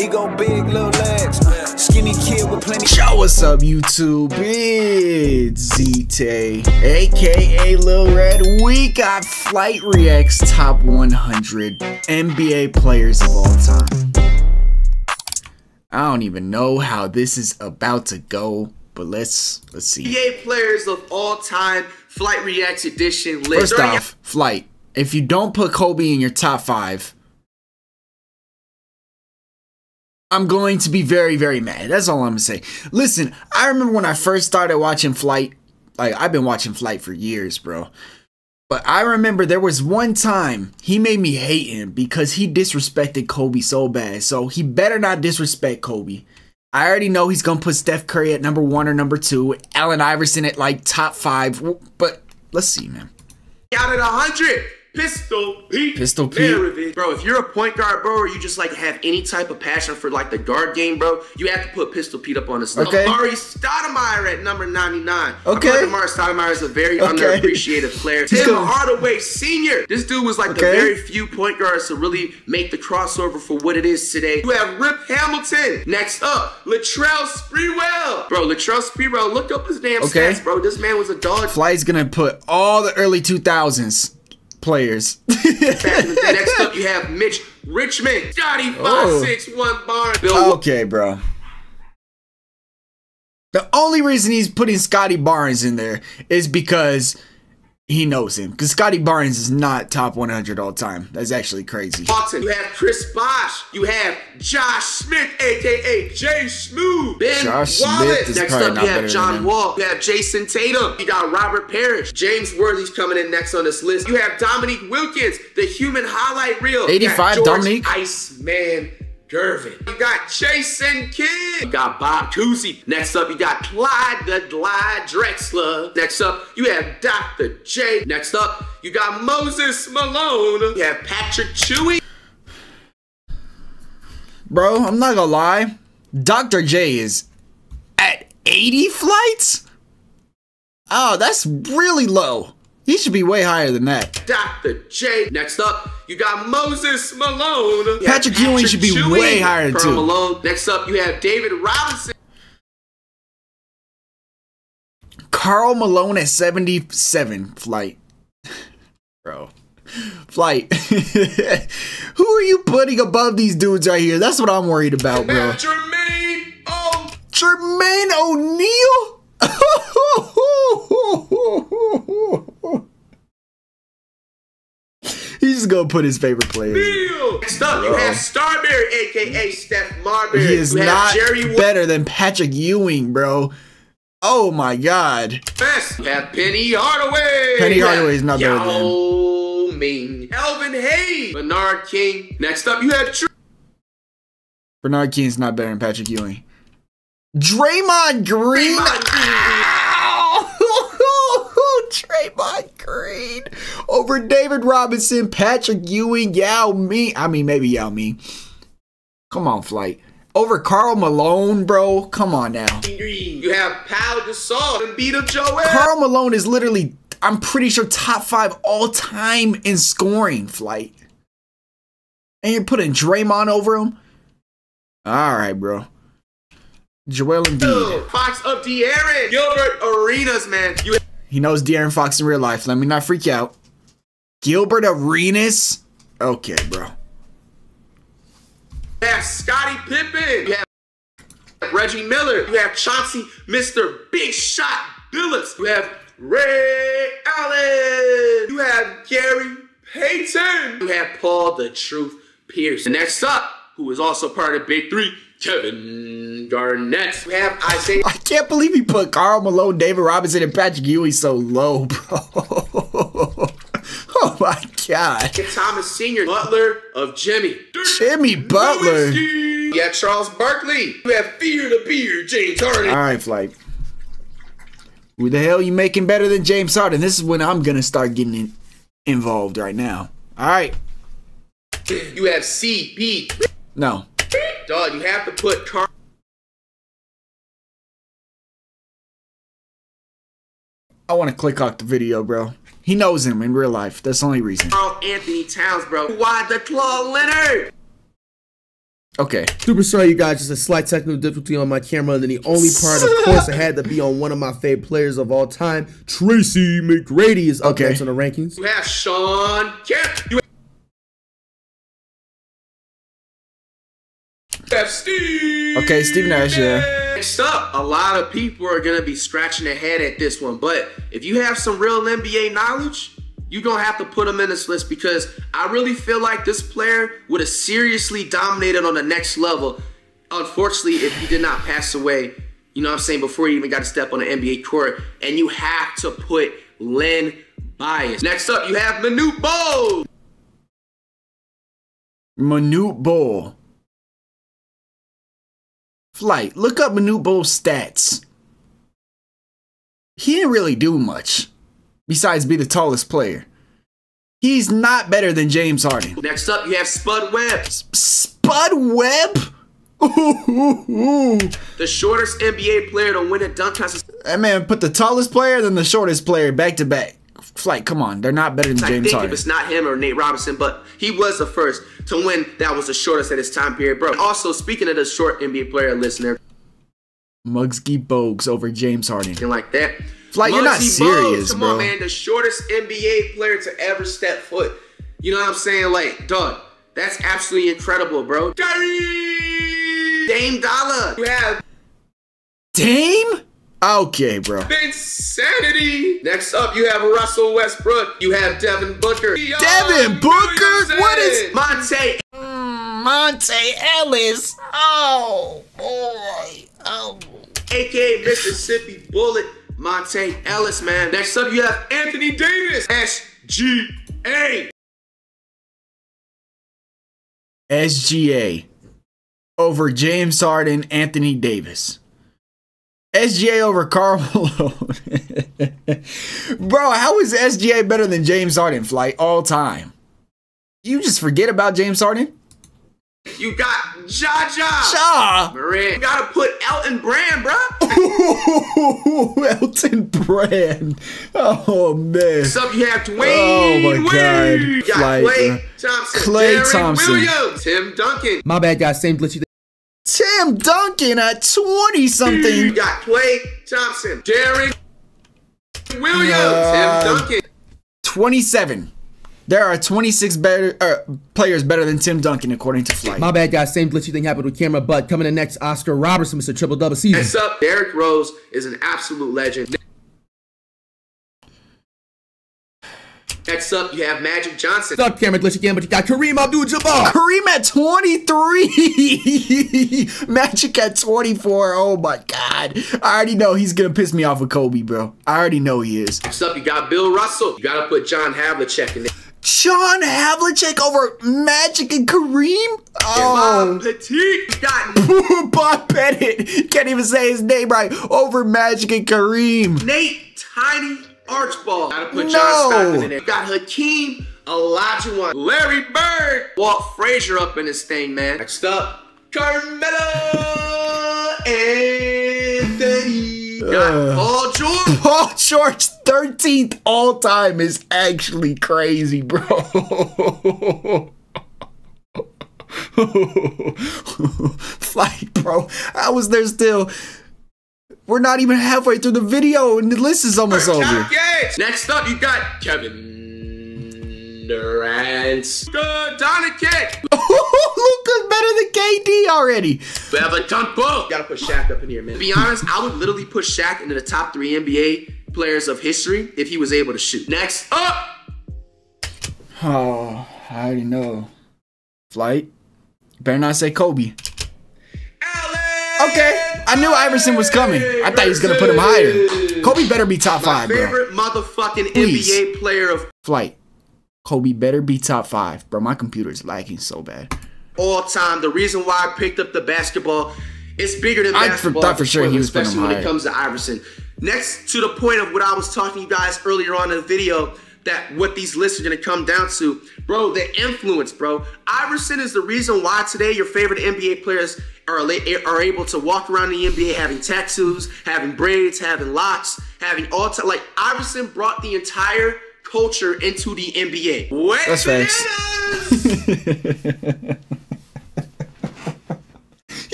He gon' big little legs. Skinny kid with plenty. Yo, what's up, YouTube? It's ZTAY, aka Lil Red. We got FlightReacts top 100 NBA players of all time. I don't even know how this is about to go, but let's see. NBA players of all time, FlightReacts edition list. First off, Flight, if you don't put Kobe in your top 5, I'm going to be very, very mad. That's all I'm gonna say. Listen, I remember when I first started watching Flight. Like, I've been watching Flight for years, bro. But I remember there was one time he made me hate him because he disrespected Kobe so bad. So he better not disrespect Kobe. I already know he's gonna put Steph Curry at number 1 or number 2, Allen Iverson at like top 5. But let's see, man. Out at 100. Pistol Pete. Bro, if you're a point guard, bro, or you just like have any type of passion for like the guard game, bro, you have to put Pistol Pete up on this list. Okay. Amari Stoudemire at number 99. Okay. I feel like Amari Stoudemire is a very underappreciated player. Tim Hardaway Sr. This dude was like the very few point guards to really make the crossover for what it is today. You have Rip Hamilton. Next up, Latrell Sprewell. Bro, Latrell Sprewell, look up his damn stats, bro. This man was a dog. Flight's gonna put all the early 2000s players. Next up, you have Mitch Richmond, Scotty 561 Barnes. Okay, bro. The only reason he's putting Scotty Barnes in there is because he knows him. Because Scotty Barnes is not top 100 all time. That's actually crazy. You have Chris Bosh. You have Josh Smith, aka Jay Smooth. Ben Wallace. Next up, you have John Wall. You have Jason Tatum. You got Robert Parrish. James Worthy's coming in next on this list. You have Dominique Wilkins, the human highlight reel. 85 Dominique. Iceman Gervin. You got Jason Kidd. You got Bob Cousy. Next up, you got Clyde the Glide Drexler. Next up, you have Dr. J. Next up, you got Moses Malone. You have Patrick Chewy. Bro, I'm not gonna lie. Dr. J is at 80 flights? Oh, that's really low. He should be way higher than that. Dr. J. Next up, you got Moses Malone. Patrick Ewing should be way higher too. Malone. Next up, you have David Robinson. Karl Malone at 77 Flight. Bro. Flight. Who are you putting above these dudes right here? That's what I'm worried about, bro. Jermaine O'Neal? He's just gonna put his favorite players. Next up, you have Starberry, aka Steph Marbury. He is not better than Patrick Ewing, bro. Oh my God. You have Penny Hardaway. Penny Hardaway is not better than Ming. Elvin Hayes. Bernard King. Next up, you have Bernard King is not better than Patrick Ewing. Draymond Green. Draymond Green over David Robinson, Patrick Ewing, Yao Ming. I mean, maybe Yao Ming. Come on, Flight. Over Karl Malone, bro. Come on now. You have Pau Gasol and beat up Joel. Karl Malone is literally, I'm pretty sure, top 5 all time in scoring, Flight. And you're putting Draymond over him? All right, bro. Joel Embiid. Fox of De'Aaron. Gilbert Arenas, man. He knows De'Aaron Fox in real life. Let me not freak out. Gilbert Arenas? Okay, bro. You have Scottie Pippen. You have Reggie Miller. You have Chauncey, Mr. Big Shot Billups. You have Ray Allen. You have Gary Payton. You have Paul the Truth Pierce. And next up, who is also part of the Big Three, Kevin Garnett. We have Isaiah. I can't believe he put Karl Malone, David Robinson, and Patrick Ewing so low, bro. Oh my God. Thomas Sr., Butler of Jimmy. Jimmy Butler. You have Charles Barkley. You have Fear the Beard, James Harden. All right, Flight. Who the hell you making better than James Harden? This is when I'm gonna start getting involved right now. All right. You have CP. No. Dog, you have to put Carl. I want to click off the video, bro. He knows him in real life. That's the only reason. Carl Anthony Towns, bro. Why the Claw Leonard? Okay. Super sorry, you guys. Just a slight technical difficulty on my camera. And then the only part, of course, it had to be on one of my favorite players of all time, Tracy McGrady, is up next on the rankings. You have Sean Kemp. You have Steve. Okay, Steve Nash, yeah. Next up, a lot of people are going to be scratching their head at this one. But if you have some real NBA knowledge, you're going to have to put him in this list, because I really feel like this player would have seriously dominated on the next level. Unfortunately, if he did not pass away, you know what I'm saying, before he even got to step on the NBA court. And you have to put Len Bias. Next up, you have Manute Bol. Manute Bol. Flight, look up Manute Bol's stats. He didn't really do much besides be the tallest player. He's not better than James Harden. Next up, you have Spud Webb. Spud Webb? The shortest NBA player to win a dunk contest. That man put the tallest player than the shortest player back to back. Flight, come on. They're not better than James Harden. If it's not him or Nate Robinson, but he was the first to win. That was the shortest at his time period, bro. Also, speaking of the short NBA player listener, Muggsy Bogues over James Harden. and like that. Flight, you're not serious, Come bro. on, man. The shortest NBA player to ever step foot. You know what I'm saying? Like, dog, that's absolutely incredible, bro. Dame Dollar. You have Dame? Okay, bro. Insanity. Next up, you have Russell Westbrook. You have Devin Booker. Devin Booker? What is Monte? Monte Ellis? Oh, boy. Oh. AKA Mississippi Bullet. Monte Ellis, man. Next up, you have Anthony Davis. SGA. SGA over James Harden, Anthony Davis. SGA over Karl Malone. Bro, how is SGA better than James Harden, Flight, all time? You just forget about James Harden? You got Ja Morant. You gotta put Elton Brand, bro. Elton Brand. Oh, man. Next up, you have Dwayne Oh, my God. You got Flight, Klay Thompson. Klay Derrick Thompson. Williams. Tim Duncan. My bad, guys. Same glitchy thing. Tim Duncan at 20-something. You got Klay Thompson. Derrick Williams. Tim Duncan. 27. There are 26 players better than Tim Duncan, according to Flight. My bad, guys. Same glitchy thing happened with camera, but coming in next, Oscar Robertson, Mr. Triple Double Season. Next up, Derrick Rose is an absolute legend. Next up, you have Magic Johnson. What's up, camera glitch again, but you got Kareem Abdul-Jabbar. Kareem at 23. Magic at 24. Oh, my God. I already know he's going to piss me off with Kobe, bro. I already know he is. Next up, you got Bill Russell. You got to put John Havlicek in there. John Havlicek over Magic and Kareem? Oh. Petit. You got Bob Pettit. Can't even say his name right. Over Magic and Kareem. Nate Tiny Archibald. Gotta put John Stockton in there. You got Hakeem Olajuwon. Larry Bird. Walt Frazier up in this thing, man. Next up, Carmelo Anthony. You got Paul George. Paul George, 13th all time is actually crazy, bro. Flight, bro. How was there still? We're not even halfway through the video and the list is almost over. Next up, you got Kevin Durant. Good Doncic. Luka's better than KD already. Bevacampo. Gotta put Shaq up in here, man. To be honest, I would literally put Shaq into the top 3 NBA players of history if he was able to shoot. Next up. Oh, I already know. Flight. Better not say Kobe. Okay, I knew Iverson was coming. I thought he was gonna put him higher. Kobe better be top 5, bro. My favorite motherfucking NBA player of Flight. Kobe better be top 5, bro. My computer's lagging so bad. All time. The reason why I picked up the basketball, it's bigger than basketball. I thought for sure he was especially putting him when higher. it comes to Iverson. Next to the point of what I was talking to you guys earlier on in the video, that what these lists are going to come down to, bro, the influence, bro. Iverson is the reason why today your favorite NBA players are able to walk around the NBA having tattoos, having braids, having locks, having all time. Like, Iverson brought the entire culture into the NBA. That's facts.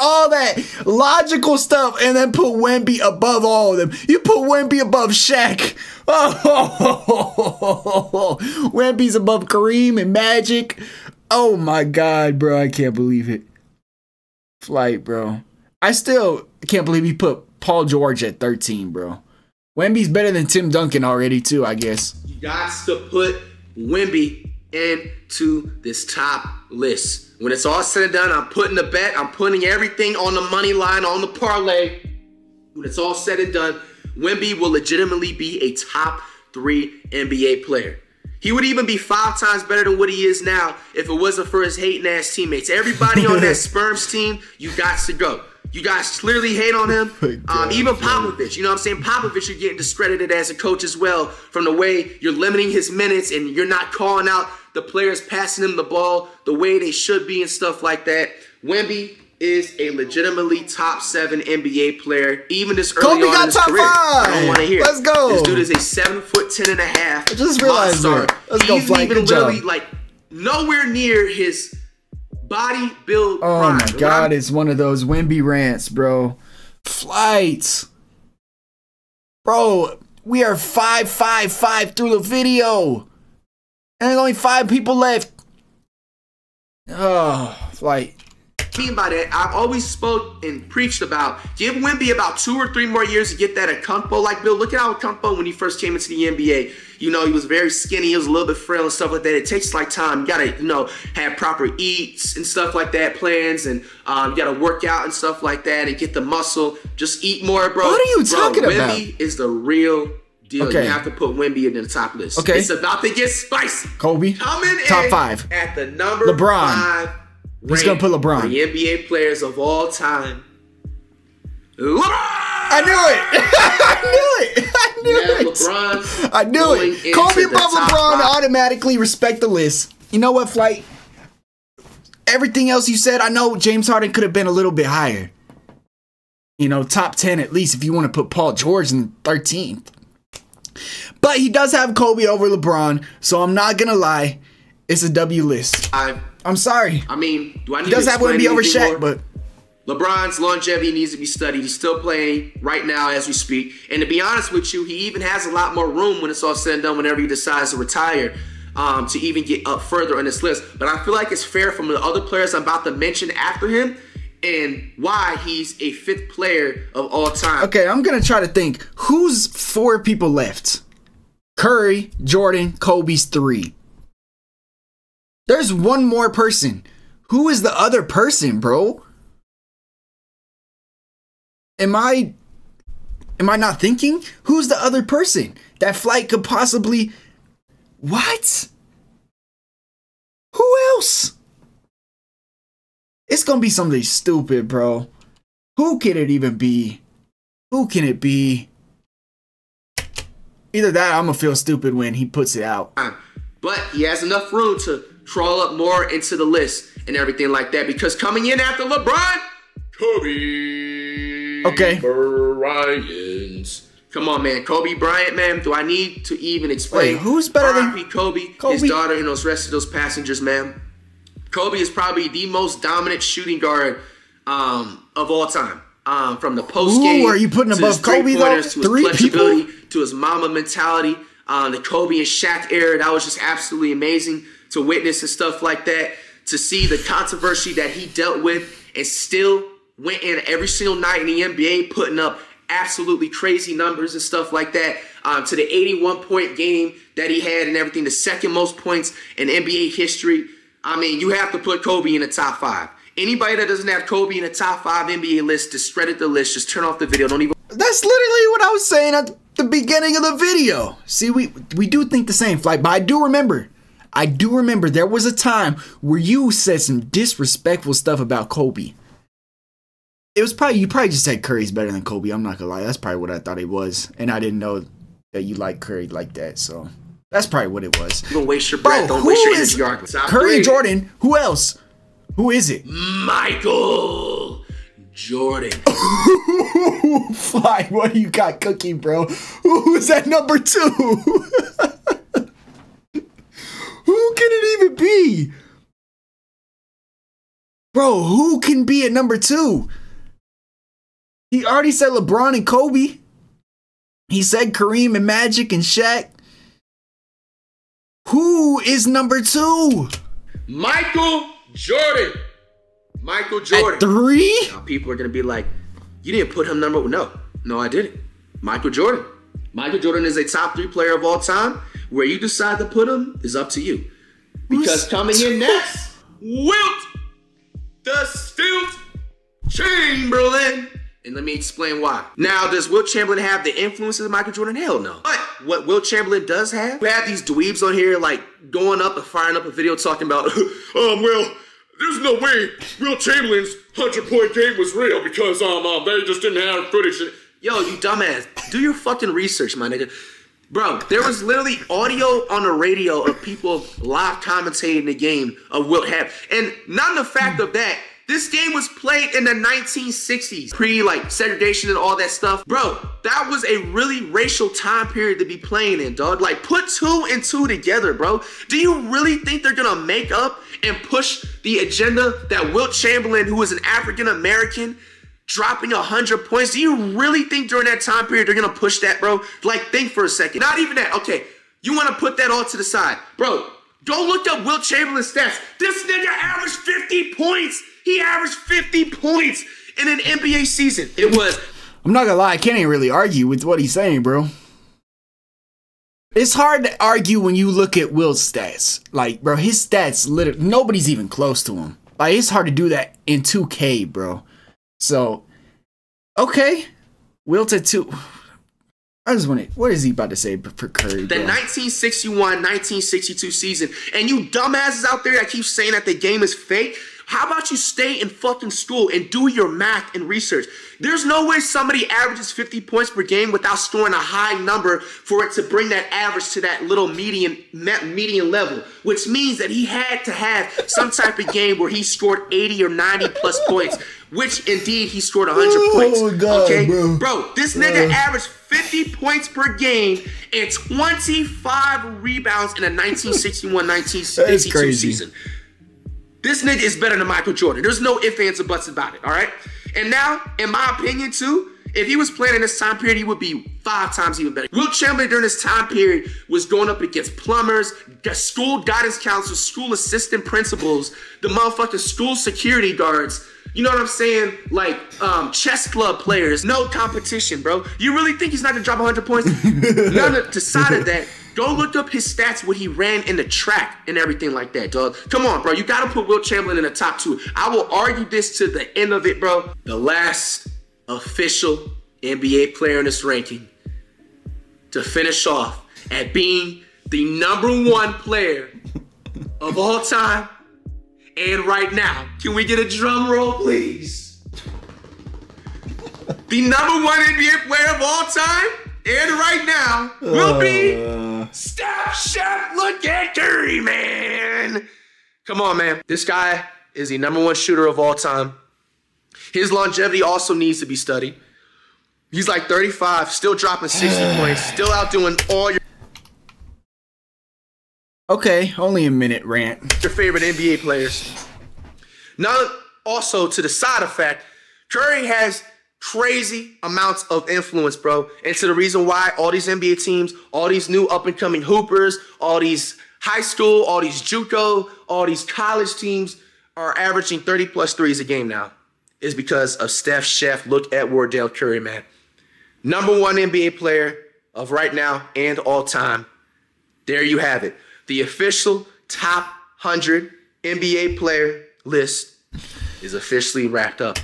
all that logical stuff and then put Wemby above all of them. You put Wemby above Shaq. Oh, Wemby's above Kareem and Magic. Oh my God, bro. I can't believe it. Flight, bro. I still can't believe he put Paul George at 13, bro. Wemby's better than Tim Duncan already, too, I guess. You got to put Wemby into this top list. When it's all said and done, I'm putting the bet. I'm putting everything on the money line, on the parlay. When it's all said and done, Wemby will legitimately be a top 3 NBA player. He would even be 5 times better than what he is now if it wasn't for his hating ass teammates. Everybody on that Sperms team, you got to go. You guys clearly hate on him. Even Popovich, you know what I'm saying? Popovich, you're getting discredited as a coach as well from the way you're limiting his minutes and you're not calling out the players passing him the ball the way they should be and stuff like that. Wemby is a legitimately top 7 NBA player, even this early on in his career. I don't want to hear it. Let's go. This dude is a 7'10" and a half. I just realized that. Let's go, Flight. Good job. Like nowhere near his body build. Oh my God, it's one of those Wemby rants, bro. Flights. Bro, we are 5 through the video. And there's only 5 people left. Oh, Flight. Mean by that, I've always spoke and preached about give Wemby about 2 or 3 more years to get that Okonkwo like Bill. Look at how Okonkwo when he first came into the NBA, you know, he was very skinny, he was a little bit frail and stuff like that. It takes like time. You gotta, you know, have proper eats and stuff like that, plans, and you gotta work out and stuff like that and get the muscle. Just eat more, bro. What are you talking about? Wemby is the real deal. Okay. You have to put Wemby in the top list. Okay. It's about to get spicy. Kobe. Coming top in 5. at the number LeBron. 5. He's gonna put LeBron. The NBA players of all time. LeBron! I knew it. I knew it. LeBron. I knew it. Kobe above LeBron, automatically respect the list. You know what, Flight? Everything else you said, I know James Harden could have been a little bit higher. You know, top 10 at least if you want to put Paul George in 13th. But he does have Kobe over LeBron, so I'm not gonna lie. It's a W list. I'm sorry. I mean, do I need he does to have explain Wemby over anything Shaq, more? but LeBron's longevity needs to be studied. He's still playing right now as we speak. And to be honest with you, he even has a lot more room when it's all said and done whenever he decides to retire to even get up further on this list. But I feel like it's fair from the other players I'm about to mention after him and why he's a 5th player of all time. Okay, I'm going to try to think. Who's 4 people left? Curry, Jordan, Kobe's 3. There's one more person. Who is the other person, bro? Am I not thinking? Who's the other person that Flight could possibly... What? Who else? It's gonna be somebody stupid, bro. Who can it even be? Who can it be? Either that or I'm gonna feel stupid when he puts it out. But he has enough room to crawl up more into the list and everything like that because coming in after LeBron, Kobe Bryant. Come on, man. Kobe Bryant, man. Do I need to even explain? Wait, who's better than Kobe? His daughter and those rest of those passengers, man. Kobe is probably the most dominant shooting guard of all time. From the post game, are you putting above Kobe though? To his flexibility, to his mama mentality, the Kobe and Shaq era, that was just absolutely amazing to witness and stuff like that. To see the controversy that he dealt with and still went in every single night in the NBA, putting up absolutely crazy numbers and stuff like that. To the 81-point game that he had and everything, the 2nd most points in NBA history. I mean, you have to put Kobe in the top 5. Anybody that doesn't have Kobe in the top 5 NBA list, discredit the list. Just turn off the video. Don't even. That's literally what I was saying at the beginning of the video. See, we do think the same, Flight, but I do remember there was a time where you said some disrespectful stuff about Kobe. It was probably, you probably just said Curry's better than Kobe. I'm not gonna lie. That's probably what I thought it was. And I didn't know that you like Curry like that. So that's probably what it was. Don't waste your breath. Don't waste your energy arguments. Curry and Jordan. Who else? Who is it? Michael Jordan. Fly, what do you got cooking, bro? Who is that number 2? Who can it even be? Bro, who can be at number 2? He already said LeBron and Kobe. He said Kareem and Magic and Shaq. Who is number 2? Michael Jordan. Michael Jordan. At 3? Now people are going to be like, you didn't put him number 1. No, I didn't. Michael Jordan. Michael Jordan is a top 3 player of all time. Where you decide to put him is up to you. Because coming in next, Wilt the Stilt Chamberlain. And let me explain why. Now, does Wilt Chamberlain have the influences of Michael Jordan? Hell no. But what Wilt Chamberlain does have, we have these dweebs on here like going up and firing up a video talking about, well, there's no way Wilt Chamberlain's 100-point game was real because they just didn't have footage. Yo, you dumbass, do your fucking research, my nigga. Bro, there was literally audio on the radio of people live commentating the game of Wilt have. And not the fact of that, this game was played in the 1960s, pre segregation and all that stuff. Bro, that was a really racial time period to be playing in, dog. Like, put 2 and 2 together, bro. Do you really think they're gonna make up and push the agenda that Wilt Chamberlain, who is an African American, dropping 100 points? Do you really think during that time period they're gonna push that, bro? Like, think for a second. Not even that. Okay, you wanna put that all to the side. Bro, go look up Wilt Chamberlain's stats. This nigga averaged 50 points. He averaged 50 points in an NBA season. It was... I'm not gonna lie, I can't even really argue with what he's saying, bro. It's hard to argue when you look at Wilt's stats. Like, bro, his stats, literally, nobody's even close to him. Like, it's hard to do that in 2K, bro. So, okay. Wilt at 2. I just want to, what is he about to say for Curry, bro? The 1961-1962 season. And you dumbasses out there that keep saying that the game is fake, how about you stay in fucking school and do your math and research? There's no way somebody averages 50 points per game without scoring a high number for it to bring that average to that little median level, which means that he had to have some type of game where he scored 80 or 90 plus points, which indeed he scored 100 points. God, okay, bro, this nigga averaged 50 points per game and 25 rebounds in a 1961-1962 season. This nigga is better than Michael Jordan. There's no ifs, ands, or buts about it, all right? And now, in my opinion, too, if he was playing in this time period, he would be 5 times even better. Wilt Chamberlain during this time period was going up against plumbers, school guidance counselors, school assistant principals, the motherfucking school security guards. You know what I'm saying? Like, chess club players. No competition, bro. You really think he's not gonna drop 100 points? None of decided that. Go look up his stats when he ran in the track and everything like that, dog. Come on, bro. You gotta put Wilt Chamberlain in the top 2. I will argue this to the end of it, bro. The last official NBA player in this ranking to finish off at being the #1 player of all time and right now. Can we get a drum roll, please? The #1 NBA player of all time and right now will be Steph Chef. Look at Curry, man. Come on, man. This guy is the #1 shooter of all time. His longevity also needs to be studied. He's like 35, still dropping 60 points, still outdoing all your... Okay, only a minute rant. Your favorite NBA players. Now, also to the side effect, Curry has crazy amounts of influence, bro. And to the reason why all these NBA teams, all these new up-and-coming hoopers, all these high school, all these JUCO, all these college teams are averaging 30-plus threes a game now is because of Steph Chef. Look at Wardell Curry, man. #1 NBA player of right now and all time. There you have it. The official top 100 NBA player list is officially wrapped up.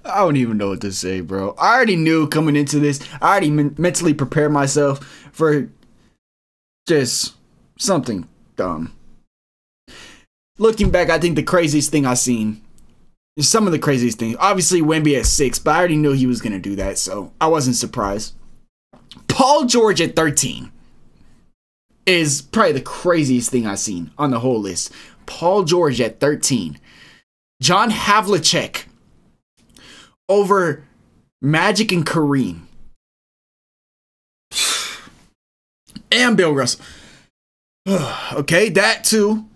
I don't even know what to say, bro. I already knew coming into this. I already mentally prepared myself for just something dumb. Looking back, I think the craziest thing I've seen is some of the craziest things. Obviously, Wemby at 6, but I already knew he was going to do that, so I wasn't surprised. Paul George at 13 is probably the craziest thing I've seen on the whole list. Paul George at 13. John Havlicek over Magic and Kareem. And Bill Russell. Okay, that too.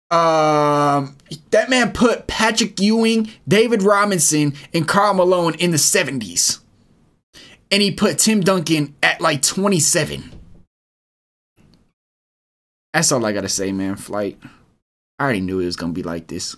That man put Patrick Ewing, David Robinson, and Karl Malone in the 70s. And he put Tim Duncan at like 27. That's all I gotta say, man. Flight. I already knew it was gonna be like this.